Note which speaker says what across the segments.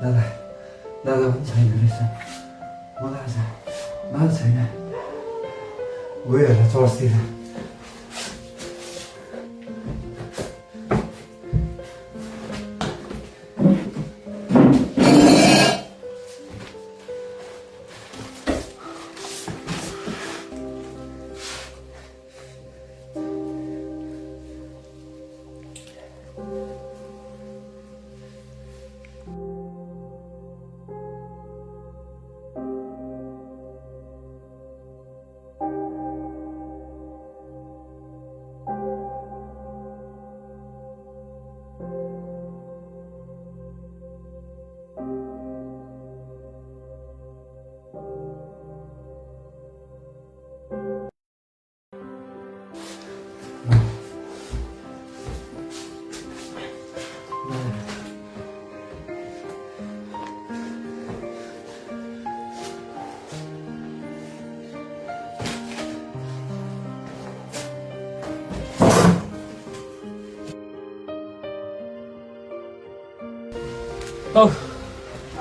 Speaker 1: दादा दादा पनि छैन रहेछ मलाई आज दादा छैन गयो होला चर्चतिर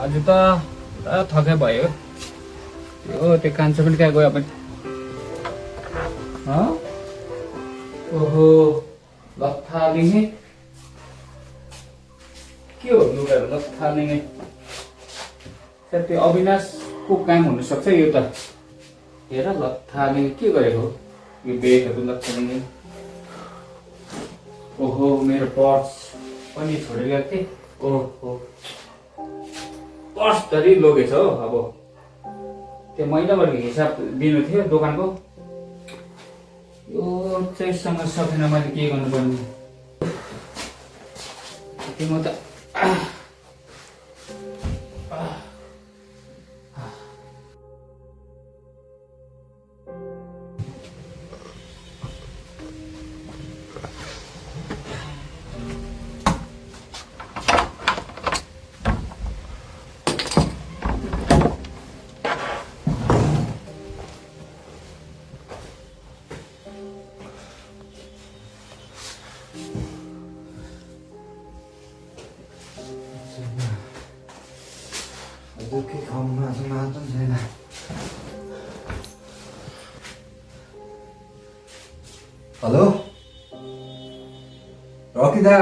Speaker 2: आज त थकै भयो यो त्यो कान्छो पनि कहाँ गयो पनि ओहो लथालिङे के हो लुगाहरू लथालिङे सायद त्यो अविनाशको काम हुनसक्छ यो त हेर लथालिङे के गरेको हो यो बेगहरू लथालिङे ओहो मेरो पर्स पनि छोडेर गएको थिएँ ओहो पर्स धरि लगेछ हो अब त्यो महिनाभरको हिसाब दिनु थियो दोकानको यो चाहिँसँग सकेन मैले के गर्नुपर्ने त्यो म त
Speaker 1: के खाउनु आज मात्र पनि छैन हेलो रकी दा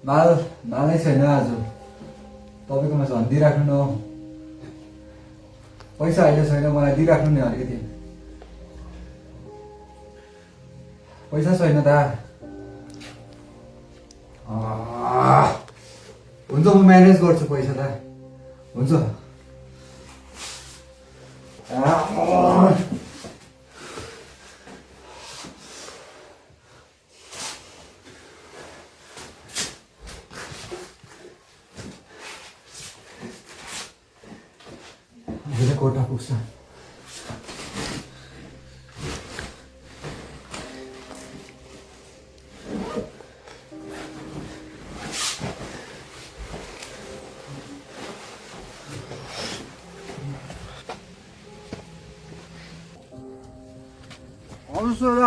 Speaker 1: मालै छैन आज तपाईँकोमा झन् दिइराख्नु न पैसा अहिले छैन मलाई दिइराख्नु नि अलिकति पैसा छैन दा हुन्छ म म्यानेज गर्छु पैसा त हुन्छ कोटा पुग्छ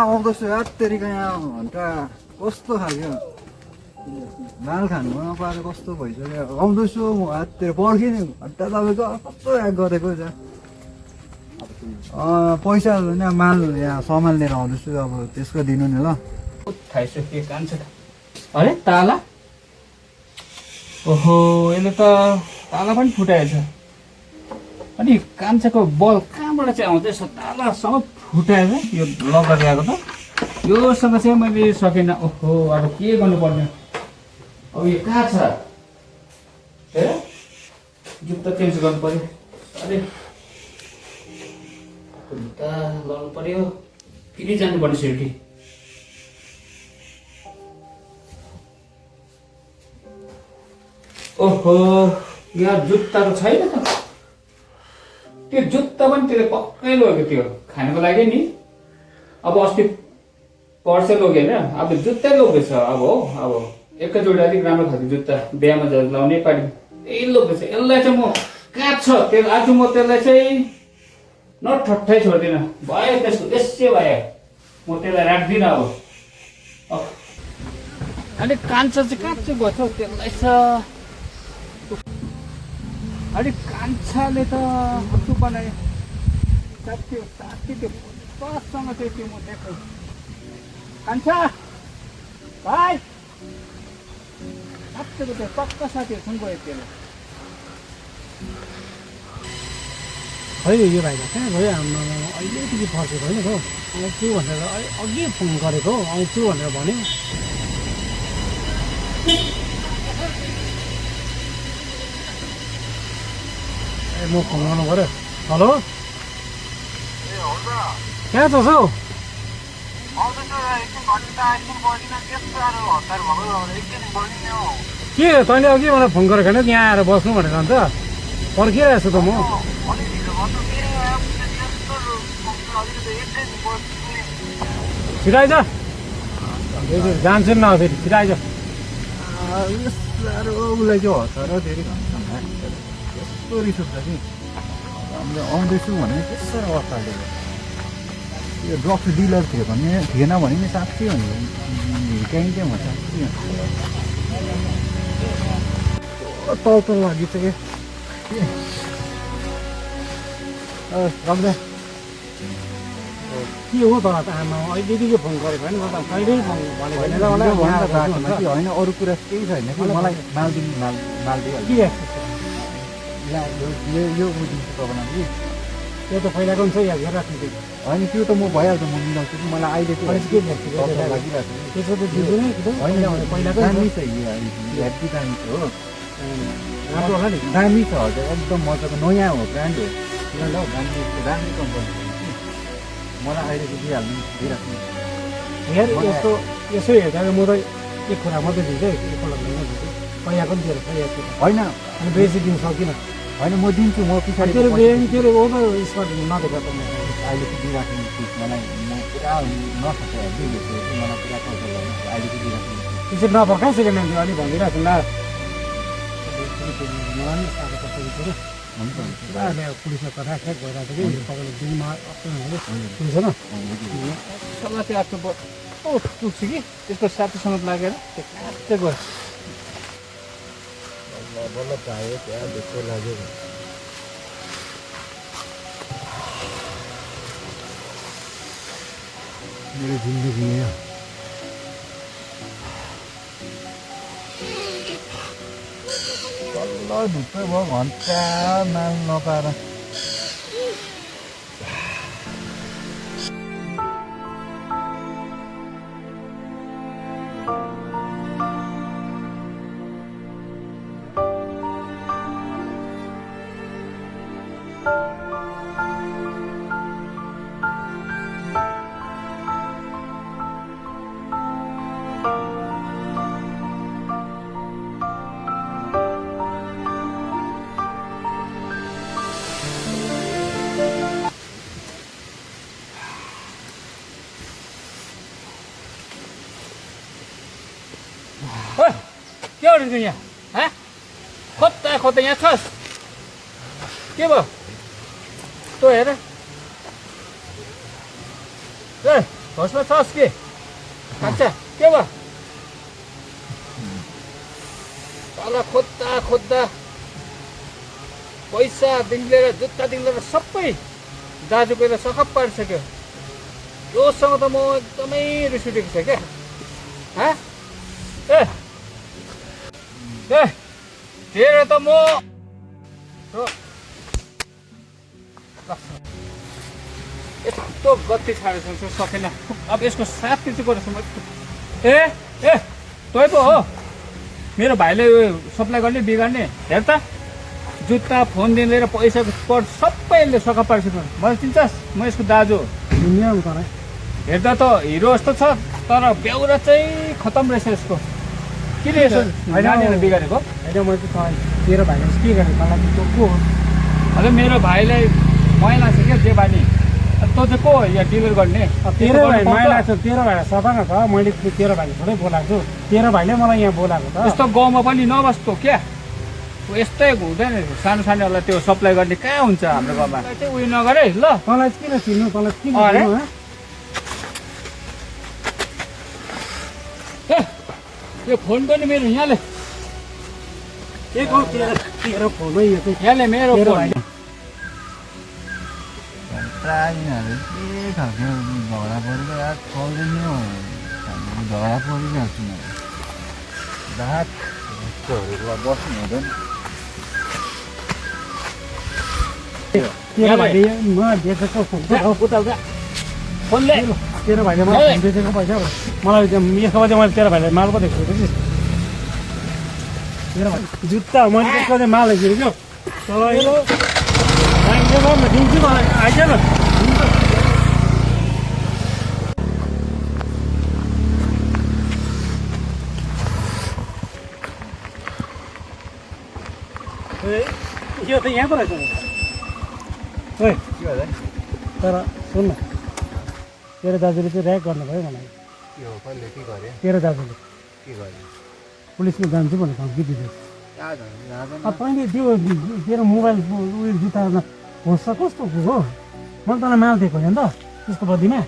Speaker 1: आउँदैछ यार तेरिका यहाँ घन्टा कस्तो खालको माल खानु नपाएर कस्तो भइसक्यो आउँदैछु म हाततिर पर्खिने घन्टा तपाईँको कस्तो याद गरेको छ पैसा होइन माल यहाँ सामान लिएर आउँदैछु अब त्यसको दिनु नि ल
Speaker 2: खाइसक्यो कान्छ अरे ताला ओहो यसले त ताला पनि फुटाएछ अनि कान्छाको बल कहाँबाट चाहिँ आउँछ यसो तालासम्म फुटाएर यो लगर ल्याएको त योसँग चाहिँ मैले सकिनँ ओहो अब के गर्नुपर्ने अब यो कहाँ छ हेर जुत्ता चेन्ज गर्नु पर्यो अरे जुत्ता लाउनु पर्यो फेरि जानुपर्ने सिटी ओहो यहाँ जुत्ता त छैन त त्यो जुत्ता पनि त्यसले पक्कै लगेको थियो खानको लागि नि अब अस्ति पर्से लग्यो होइन अब जुत्तै लग्दैछ अब हो अब एकैचोटि अलिक राम्रो खालको जुत्ता बिहामा जाँदा लाउने पार्टी यही लग्दैछ यसलाई चाहिँ म कहाँ छ त्यसलाई आज म त्यसलाई चाहिँ नठट्टै छोड्दिनँ भयो त्यसको त्यसै भयो म त्यसलाई राख्दिनँ अब अलिक कान्छा चाहिँ कहाँ चाहिँ गयो त त्यसलाई छ अलिक कान्छाले त कस्तो बनायो साथी त्यो पुष्पसँग चाहिँ त्यो म देखेँ कान्छा भाइ साँच्चैको त्यो पक्का साथीहरूसँग गयो त्यसलाई
Speaker 3: खै यो भाइ त कहाँ गयो आमा अहिलेदेखि फर्केको होइन त आउँछु भनेर अघि फोन गरेको आउँछु भनेर भन्यो ए म फोन गर्नु पऱ्यो हेलो कहाँ छ हौ के तैँले अघि मलाई फोन गरेको होइन यहाँ आएर बस्नु भनेर अन्त पर्खिरहेको छु त म छिटो आइज जान्छु न फेरि छिटो आइज
Speaker 1: साह्रो उसलाई चाहिँ हतार धेरै भन्छ यस्तो रिस उठ्छ कि हामीले आउँदैछु भने त्यस्तो अवस्था लिएको यो ड्रग्स डिलर थियो भने थिएन भने नि साँच्चै भने हिर्काइन्थ्यो म साँच्चै
Speaker 3: तल तल लागि चाहिँ रम्जा के हो त आमा अहिलेदेखि फोन गरेको होइन म त कहिल्यै फोन भनेको होइन
Speaker 1: होइन अरू कुरा केही छैन कि मलाई माल दिइहाल्छु यो बुझिन्छु तपाईँलाई कि
Speaker 3: त्यो त पहिलाको पनि छ या राख्नु त्यो
Speaker 1: होइन त्यो त म भइहाल्छ म मिलाउँछु कि मलाई अहिले
Speaker 3: के लागिरहेको त्यसो त दिँदैन
Speaker 1: होइन
Speaker 3: पहिलाको
Speaker 1: दामी छ हेप्पी दामी छ हो
Speaker 3: राम्रो होला नि
Speaker 1: दामी छ हजुर एकदम मजाको नयाँ हो ब्रान्ड हो दामी कम्पनी हो कि मलाई अहिले चाहिँ दिइहाल्नु दिइराख्नु
Speaker 3: हेर यस्तो यसो हेर्दा म त एक कुरा मात्रै दिन्छु एकपल्ट दिन्छु पहिलाको पनि दिएर पहिलाको
Speaker 1: होइन
Speaker 3: अनि बेसी दिन सकिनँ
Speaker 1: होइन म दिन्छु म पछाडि
Speaker 3: तेरो तेरो ओभर स्मार्ट नदेखेर त म
Speaker 1: अहिले चाहिँ दिइराख्नु प्लिज मलाई म पुरा नसकेँ मलाई पुरा पैसा लाग्यो अहिले चाहिँ दिइराख्नु
Speaker 3: त्यसरी नफर्काइ सेकेन्ड ह्यान्ड अलिक भनिरहेको छु ल मलाई साह्रो पर्छ
Speaker 1: हुन्छ
Speaker 3: पुरा पुलिसमा कथा खेत भइरहेको थियो कि तपाईँले दिनमा हुन्छ न
Speaker 2: सल्लाह चाहिँ आफ्नो पुग्छु कि त्यसको साथीसँग लागेर त्यो कहाँ चाहिँ गयो
Speaker 1: बल्ल पायो त्यहाँ ढुक्कै लाग्यो मेरो जिन्दगी हो बल्ल ढुक्कै भयो घन्टा माल नपाएर
Speaker 2: के गर्नु यहाँ खोज्दा यहाँ छस् के भयो तँ हेर ए होसमा छस् के कान्छा के भयो तल खोज्दा पैसादेखि लिएर जुत्तादेखि लिएर सबै दाजुको सकप पारिसक्यो योसँग त म एकदमै रिस उठेको छ क्या तेरो त म यस्तो गत्ती छाडेको सकेन अब यसको साथी चाहिँ गरेको म ए तै पो हो मेरो भाइले सप्लाई गर्ने बिगार्ने हेर त जुत्ता फोनदेखि लिएर पैसाको पर्स सबै यसले सका पारिसक्यो मलाई चिन्छस् म यसको दाजु हेर्दा त हिरो जस्तो छ तर बेउरा चाहिँ खतम रहेछ यसको किन यसो नानीहरू बिगारेको
Speaker 3: होइन मैले चाहिँ तेरो भाइले के गरेको मलाई त्यो को हो
Speaker 2: अझ मेरो भाइलाई मैला छ क्या जे बानी तँ चाहिँ को हो यहाँ डिलिभर गर्ने
Speaker 3: तेरो भाइ मैला छ तेरो भाइ सफा न छ मैले तेरो भाइले थोरै बोलाएको छु तेरो भाइले मलाई यहाँ बोलाएको त
Speaker 2: यस्तो गाउँमा पनि नबस्तो क्या यस्तै हुँदैन सानो सानोहरूलाई त्यो सप्लाई गर्ने कहाँ हुन्छ हाम्रो गाउँमा चाहिँ उयो नगरे ल
Speaker 3: तँलाई किन चिन्नु तँलाई किन
Speaker 2: अरे?
Speaker 3: चिन्नु
Speaker 2: यो फोन पनि मेरो यहाँले
Speaker 3: के को तेरो फोन है यो चाहिँ
Speaker 2: यहाँले मेरो
Speaker 3: तेरो
Speaker 2: फोन
Speaker 3: भाइले
Speaker 1: प्रायः यिनीहरू के खालको झगडा परेको यार चल्दैन हो झगडा परिरहेको छु म रात यस्तोहरू बस्नु हुँदैन
Speaker 3: तेरो भाइले म बेचेको फोन
Speaker 2: उता फोनले
Speaker 3: तेरो भाइले मलाई फोन बेचेको पैसा मलाई यसको चाहिँ मैले तेरो भाइलाई माल पो देखेको थिएँ कि तेरो भाइ जुत्ता मैले त्यसको चाहिँ माल हेरेको क्या तँलाई चाहिन्छ म दिन्छु मलाई आइज न यो त यहाँ पो रहेछ ओए
Speaker 1: के होला
Speaker 3: तर सुन न तेरो दाजुले चाहिँ ऱ्याक गर्नुभयो मलाई
Speaker 1: के हो कहिले के गरे
Speaker 3: तेरो दाजुले
Speaker 1: के गरे
Speaker 3: पुलिसमा जान्छु भनेर धम्की दिँदैछ
Speaker 1: कहाँ जाँदैन
Speaker 3: अब तैँले त्यो तेरो मोबाइल उयो जुत्तामा होस् कस्तो हो मैले तँलाई माल दिएको होइन त त्यसको बदलीमा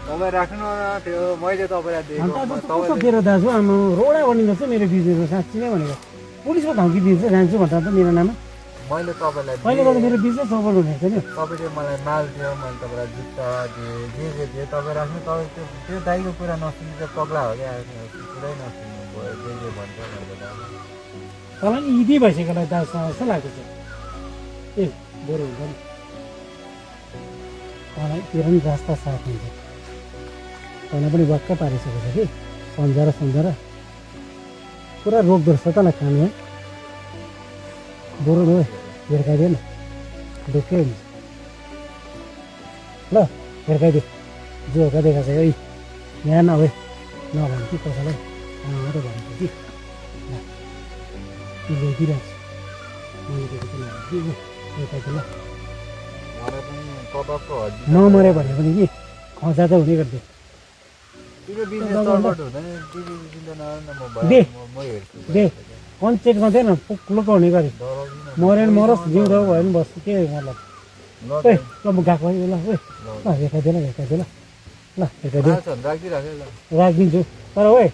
Speaker 1: तपाईँ राख्नु न त्यो मैले तपाईँलाई
Speaker 3: अन्त अब
Speaker 1: दिएको
Speaker 3: कस्तो तेरो दाजु आमा रोडा बनिँदैछ मेरो बिजनेसमा साँच्ची नै भनेको पुलिसमा धम्की दिन्छ जान्छु भनेर त मेरो नाममा
Speaker 1: मैले तपाईँलाई
Speaker 3: कहिले गर्दा मेरो बिजनेस ओभर हुने थियो नि
Speaker 1: तपाईँले मलाई माल दियो मैले तपाईँलाई जुत्ता दिएँ जे दिएँ तपाईँ राख्नु तपाईँ त्यो दाइको कुरा नसुन्नु चाहिँ पग्ला हो क्या पुरै नसुन्नु भयो जे भन्छ मैले
Speaker 3: तँलाई इदी भइसकेलाई दाजुसँग जस्तो लागेको छ ए बरु हुन्छ नि तँलाई तेरो पनि रास्ता साथ हुन्छ तँलाई पनि वाक्क पारिसकेको छ कि सम्झाएर पुरा रोक्दो रहेछ तँलाई खानु है बरु न हिर्काइदियो न ढुक्कै हुन्छ ल हिर्काइदियो जो का देखाएको छ है यहाँ नभए नभने कि कसैलाई मात्रै भनेको कि ल्याइदिइरहेको छु मैले दिएको पनि हिर्काइदियो ल
Speaker 1: मलाई पनि कपालको हड्डी
Speaker 3: नमऱ्यो भने पनि कि खजा त हुने गरिदियो
Speaker 1: तिम्रो बिजनेस चलपट हुँदैन तिमी चिन्ता नगर न
Speaker 3: दे।
Speaker 1: म हेर्छु
Speaker 3: दे कन्चेक गर्दैन पुक्लुक हुने गरी
Speaker 1: डराउँदिनँ
Speaker 3: मऱ्यो भने मरोस् जिउँदो भयो भने बस्छु के मतलब
Speaker 1: ल
Speaker 3: ओए ल म गएको है ल ओए ल हिर्काइदियो ल हिर्काइदियो
Speaker 1: राखिदिइराख है ल
Speaker 3: राखिदिन्छु तर ओए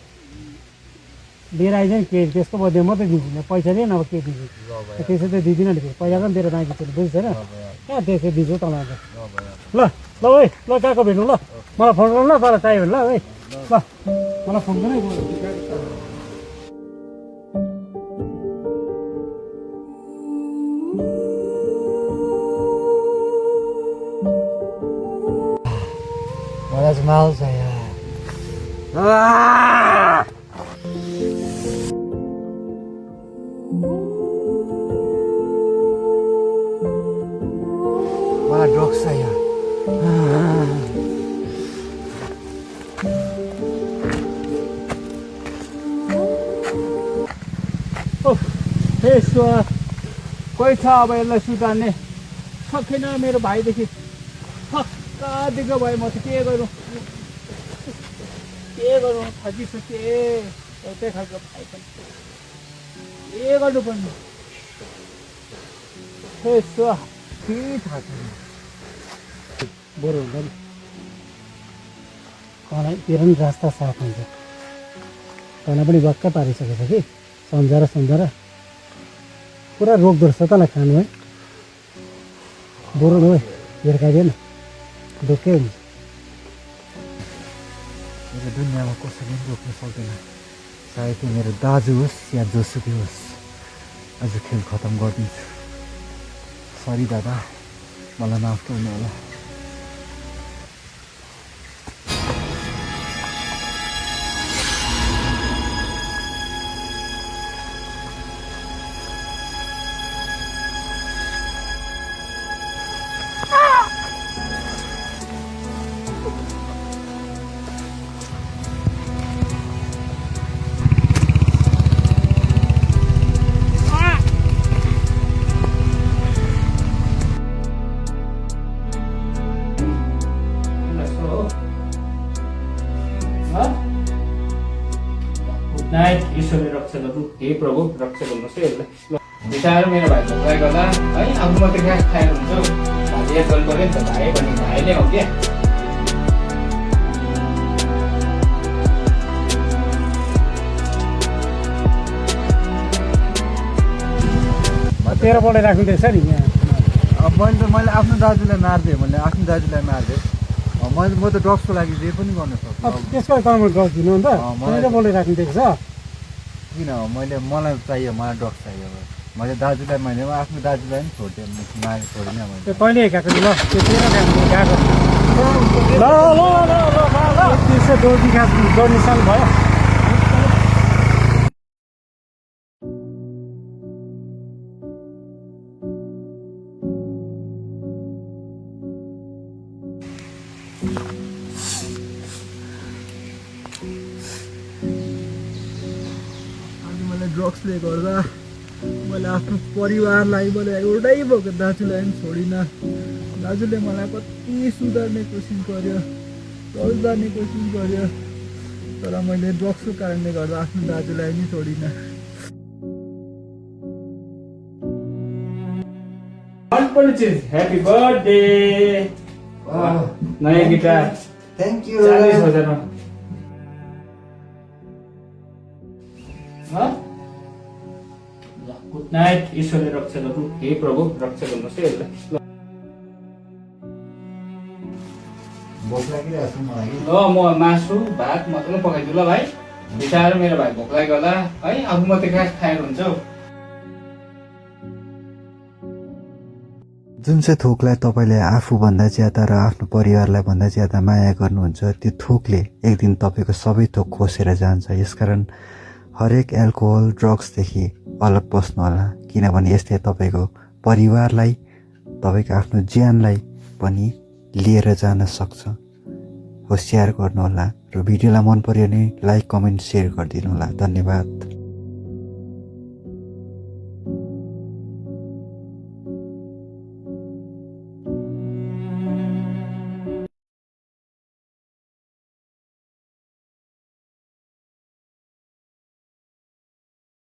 Speaker 3: लिएर आइज नि के त्यसको बदली मात्रै दिन्छु नि पैसा दिएन अब के दिन्छु
Speaker 1: ल भयो
Speaker 3: त्यसो चाहिँ दिँदिनँ नि पैसा पनि दिएर बाँकी त्यो बुझ्छ होइन
Speaker 1: ल भयो
Speaker 3: कहाँ त्यसो दिन्छु तँलाई
Speaker 1: ल भयो
Speaker 3: ल ल ओए ल गएको भेट्नु ल मलाई फोन गर्नु ल तर चाहियो भने ल ओए ल मलाई फोन गर्नु
Speaker 1: मलाई चाहिँ माल छ यार मलाई ड्रग्स छ यार
Speaker 2: यसो कोही छ अब यसलाई सुधार्ने सकेन मेरो भाइदेखि छक्का दिएको भयो म चाहिँ के गरौँ थाकिसकेँ एउटै खालको भाइ पनि के गर्नुपर्ने यसो
Speaker 1: के थाहा छैन
Speaker 3: बरु हुन्छ नि तँलाई तेरो पनि रास्ता साथ हुन्छ तँलाई पनि वाक्क पारिसकेको छ कि सम्झाएर पुरा रोक्दो रहेछ तँलाई खानु है बरु न है हिर्काइदियो न ढुक्कै हुन्छ
Speaker 1: मेरो दुनियाँमा कसैले पनि रोक्न सक्दैन चाहे त्यो मेरो दाजु होस् या जोसुकै होस् आज खेल खतम गरिदिन्छु सरी दादा मलाई माफ गर्नु होला
Speaker 2: ईश्वरले रक्षा गर्नु हे प्रभु रक्षा गर्नुहोस् है यसलाई बिचार मेरो भाइको प्रयोग गर्दा है आफू मात्रै घाँस खाएर हुन्छ भाइले याद गर्नु पऱ्यो नि त भाइ भन्ने भाइले हो क्या
Speaker 3: तेरो बोलेर राखिदिएछ नि यहाँ
Speaker 1: अब मैले आफ्नो दाजुलाई मारिदिएँ मैले आफ्नो दाजुलाई मारिदिएँ म त ड्रग्सको लागि जे पनि गर्न सक्छु
Speaker 3: अब त्यसको तपाईँको ड्रग्स दिनु अन्त तेरो बोलेर राखिदिएको छ
Speaker 1: किन मलाई चाहियो मलाई ड्रग्स चाहियो मैले दाजुलाई मैले आफ्नो दाजुलाई पनि छोडिदिएँ छोडिनँ मैले
Speaker 3: त्यो कहिले गएको ल त्यो तेरो गएको ल ल ल ल त्यसो दौडी खास गर्ने साल भयो
Speaker 1: अनि मैले ड्रग्सले गर्दा मैले आफ्नो परिवारलाई मैले एउटै भएको दाजुलाई पनि छोडिनँ दाजुले मलाई कति सुधार्ने कोसिस गर्यो सुधार्ने कोसिस गर्यो तर मैले ड्रग्सको कारणले गर्दा आफ्नो दाजुलाई पनि छोडिनँ
Speaker 2: मनपर्ने चिज ह्याप्पी बर्थडे नयाँ गिटार
Speaker 1: थ्याङ्क
Speaker 2: 40,000 गुड नाइट ईश्वरले रक्षा गर्नु हे प्रभु रक्षा गर्नुहोस् है यसलाई
Speaker 1: भोक लागिरहेको छ मलाई
Speaker 2: ल म मासु भात मजाले पकाइदिनु ल भाइ बिचार मेरो भाइ भोक लाग्यो होला है आफू मात्रै खाएर हुन्छ हौ
Speaker 1: जुन चाहिँ थोकलाई तपाईँले आफूभन्दा ज्यादा र आफ्नो परिवारलाई भन्दा ज्यादा माया गर्नुहुन्छ त्यो थोकले एक दिन तपाईँको सबै थोक खोसेर जान्छ यसकारण हरेक एल्कोहल ड्रग्सदेखि अलग बस्नु होला किनभने यसले तपाईँको परिवारलाई तपाईँको आफ्नो ज्यानलाई पनि लिएर जान सक्छ होसियार गर्नुहोला र भिडियोलाई मन पर्यो भने लाइक कमेन्ट सेयर गरिदिनु होला धन्यवाद